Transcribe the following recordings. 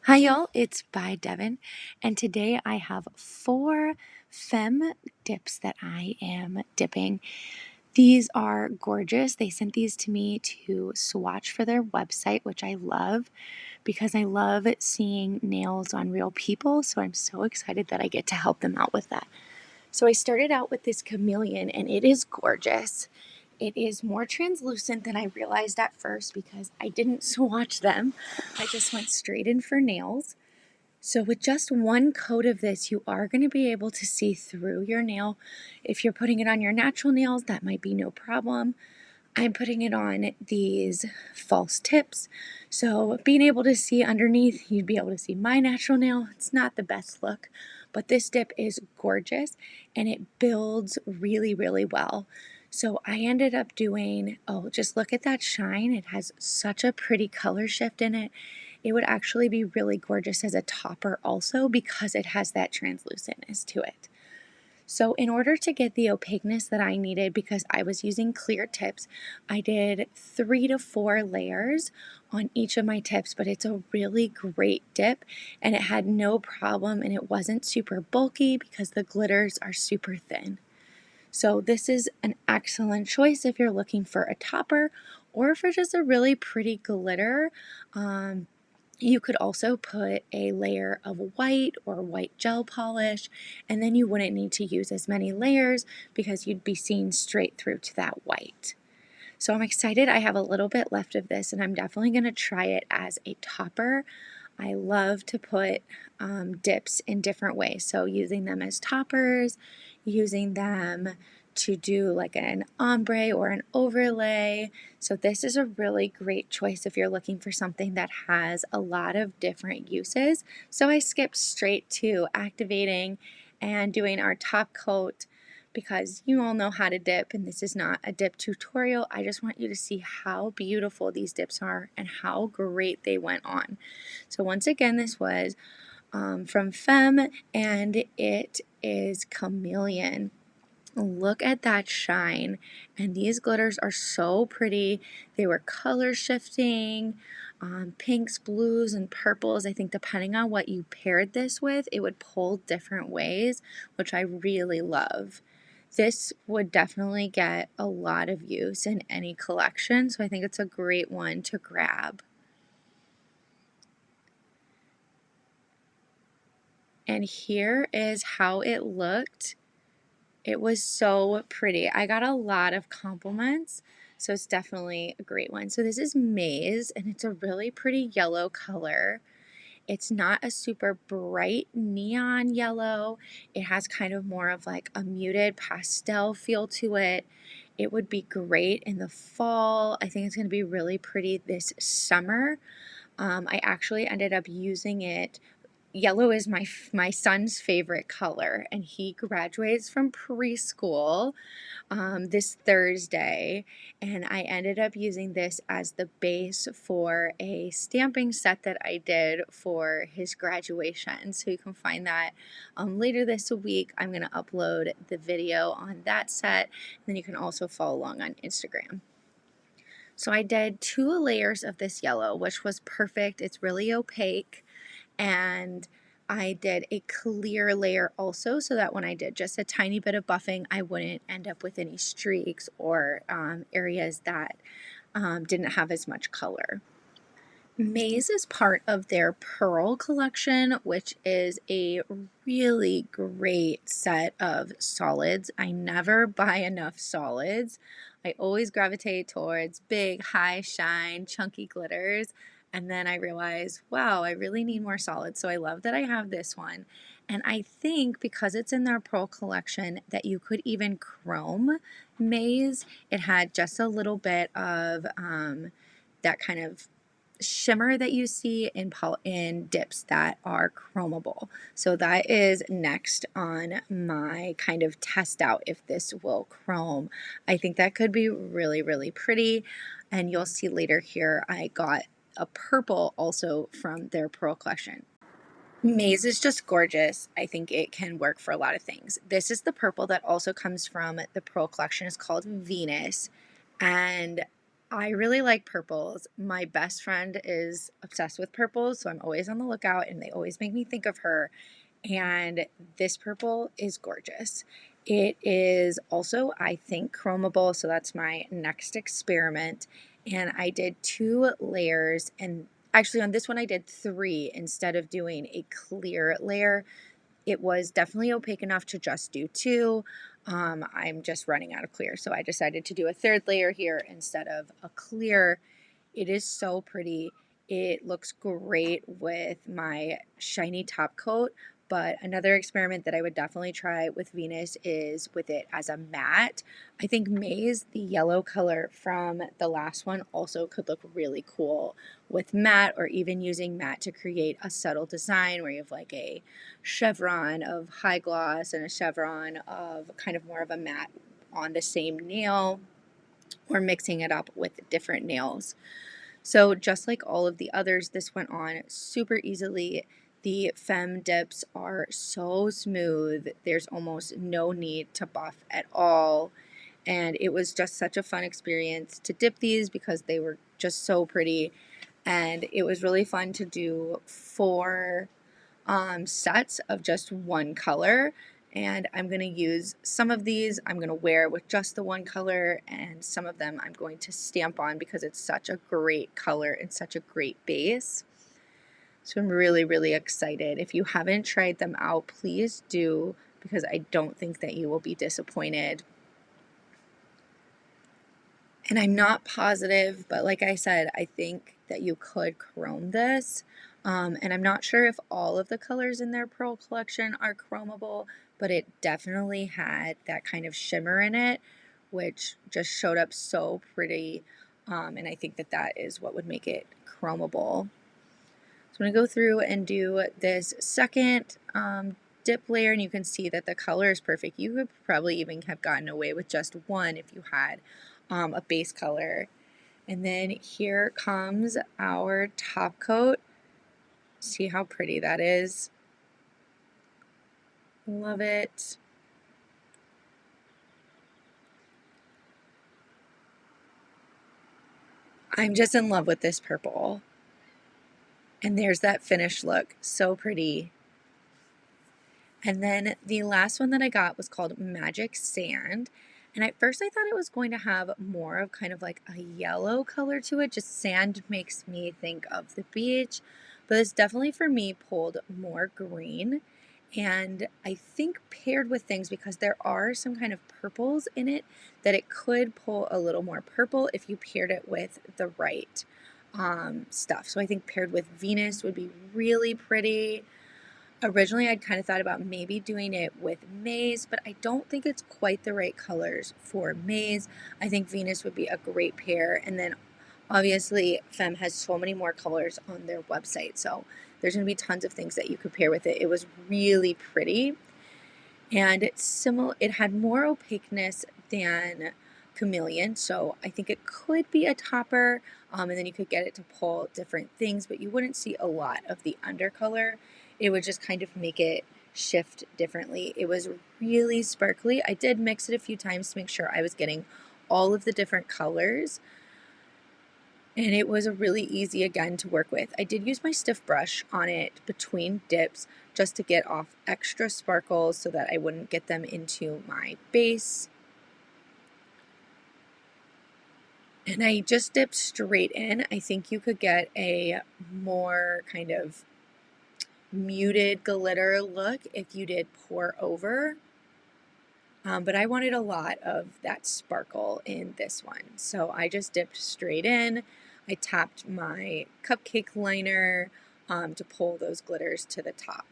Hi y'all, it's by Devin, and today I have 4 Femme Dips that I am dipping. These are gorgeous. They sent these to me to swatch for their website, which I love because I love seeing nails on real people, so I'm so excited that I get to help them out with that. So I started out with this Chameleon, and it is gorgeous. It is more translucent than I realized at first because I didn't swatch them. I just went straight in for nails. So with just one coat of this, you are going to be able to see through your nail. If you're putting it on your natural nails, that might be no problem. I'm putting it on these false tips. So being able to see underneath, you'd be able to see my natural nail. It's not the best look, but this dip is gorgeous and it builds really, really well. So I ended up doing, just look at that shine. It has such a pretty color shift in it. It would actually be really gorgeous as a topper also because it has that translucentness to it. So in order to get the opaqueness that I needed, because I was using clear tips, I did 3 to 4 layers on each of my tips, but it's a really great dip and it had no problem and it wasn't super bulky because the glitters are super thin. So this is an excellent choice if you're looking for a topper or for just a really pretty glitter. You could also put a layer of white or white gel polish, and then you wouldn't need to use as many layers because you'd be seeing straight through to that white. So I'm excited. I have a little bit left of this, and I'm definitely going to try it as a topper. I love to put dips in different ways. So using them as toppers, using them to do like an ombre or an overlay. So this is a really great choice if you're looking for something that has a lot of different uses. So I skipped straight to activating and doing our top coat because you all know how to dip and this is not a dip tutorial. I just want you to see how beautiful these dips are and how great they went on. So once again, this was from Femme and it is Chameleon. Look at that shine, and these glitters are so pretty. They were color shifting, pinks, blues, and purples. I think depending on what you paired this with, it would pull different ways, which I really love. This would definitely get a lot of use in any collection, so I think it's a great one to grab. And here is how it looked. It was so pretty. I got a lot of compliments, so it's definitely a great one. So this is Maize, and it's a really pretty yellow color. It's not a super bright neon yellow. It has kind of more of like a muted pastel feel to it. It would be great in the fall. I think it's going to be really pretty this summer. I actually ended up using it. Yellow is my son's favorite color, and he graduates from preschool this Thursday, and I ended up using this as the base for a stamping set that I did for his graduation. So you can find that later this week. I'm going to upload the video on that set, and then you can also follow along on Instagram. So I did 2 layers of this yellow, which was perfect. It's really opaque. And I did a clear layer also so that when I did just a tiny bit of buffing, I wouldn't end up with any streaks or areas that didn't have as much color. Maize is part of their Pearl collection, which is a really great set of solids. I never buy enough solids. I always gravitate towards big, high shine, chunky glitters. And then I realize, wow, I really need more solids. So I love that I have this one. And I think because it's in their Pearl collection that you could even chrome Maize. It had just a little bit of that kind of shimmer that you see in dips that are chromable. So that is next on my kind of test out if this will chrome. I think that could be really, really pretty. And you'll see later here, I got a purple also from their Pearl collection. Maize is just gorgeous. I think it can work for a lot of things. This is the purple that also comes from the Pearl collection. It's called Venus. And I really like purples. My best friend is obsessed with purples, so I'm always on the lookout and they always make me think of her. And this purple is gorgeous. It is also, I think, chromable, so that's my next experiment. And I did 2 layers, and actually on this one I did 3 instead of doing a clear layer. It was definitely opaque enough to just do 2. I'm just running out of clear, so I decided to do a 3rd layer here instead of a clear. It is so pretty. It looks great with my shiny top coat, but another experiment that I would definitely try with Venus is with it as a matte. I think Maize, the yellow color from the last one, also could look really cool with matte, or even using matte to create a subtle design where you have like a chevron of high gloss and a chevron of kind of more of a matte on the same nail, or mixing it up with different nails. So just like all of the others, this went on super easily. The Femme Dips are so smooth. There's almost no need to buff at all. And it was just such a fun experience to dip these because they were just so pretty. And it was really fun to do 4 sets of just one color. And I'm going to use some of these I'm going to wear with just the one color, and some of them I'm going to stamp on because it's such a great color and such a great base. So I'm really, really excited. If you haven't tried them out, please do, because I don't think that you will be disappointed. And I'm not positive, but like I said, I think that you could chrome this. And I'm not sure if all of the colors in their Pearl collection are chromable, but it definitely had that kind of shimmer in it, which just showed up so pretty. And I think that that is what would make it chromable. So I'm going to go through and do this second dip layer, and you can see that the color is perfect. You could probably even have gotten away with just one if you had a base color. And then here comes our top coat. See how pretty that is? Love it. I'm just in love with this purple. And there's that finished look. So pretty. And then the last one that I got was called Magic Sand. And at first I thought it was going to have more of kind of like a yellow color to it. Just sand makes me think of the beach. But this definitely for me pulled more green. And I think paired with things, because there are some kind of purples in it, that it could pull a little more purple if you paired it with the right stuff. So I think paired with Venus would be really pretty. Originally, I'd kind of thought about maybe doing it with Maize, but I don't think it's quite the right colors for Maize. I think Venus would be a great pair. And then obviously, Femme has so many more colors on their website, so there's going to be tons of things that you could pair with it. It was really pretty, and it's similar. It had more opaqueness than Chameleon, so I think it could be a topper, and then you could get it to pull different things, but you wouldn't see a lot of the undercolor. It would just kind of make it shift differently. It was really sparkly. I did mix it a few times to make sure I was getting all of the different colors, and it was a really easy again to work with. I did use my stiff brush on it between dips just to get off extra sparkles so that I wouldn't get them into my base. And I just dipped straight in. I think you could get a more kind of muted glitter look if you did pour over. But I wanted a lot of that sparkle in this one. So I just dipped straight in. I tapped my cupcake liner to pull those glitters to the top.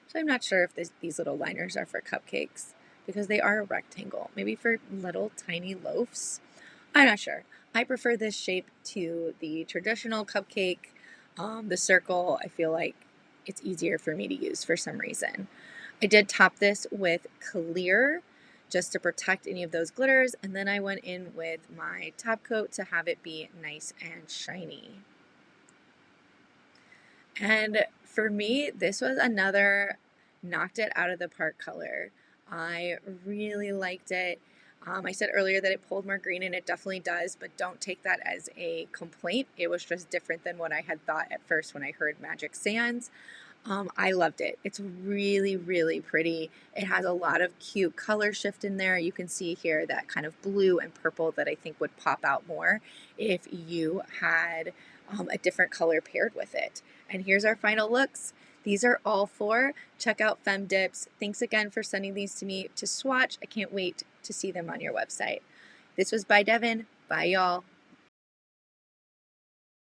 So I'm not sure if these little liners are for cupcakes, because they are a rectangle. Maybe for little tiny loaves. I'm not sure. I prefer this shape to the traditional cupcake, the circle. I feel like it's easier for me to use for some reason. I did top this with clear just to protect any of those glitters, and then I went in with my top coat to have it be nice and shiny. And for me, this was another knocked it out of the park color. I really liked it. I said earlier that it pulled more green, and it definitely does, but don't take that as a complaint. It was just different than what I had thought at first when I heard Magic Sands. I loved it. It's really, really pretty. It has a lot of cute color shift in there. You can see here that kind of blue and purple that I think would pop out more if you had a different color paired with it. And here's our final looks. These are all four. Check out Femme Dips. Thanks again for sending these to me to swatch. I can't wait to see them on your website. This was by Devin. Bye, y'all.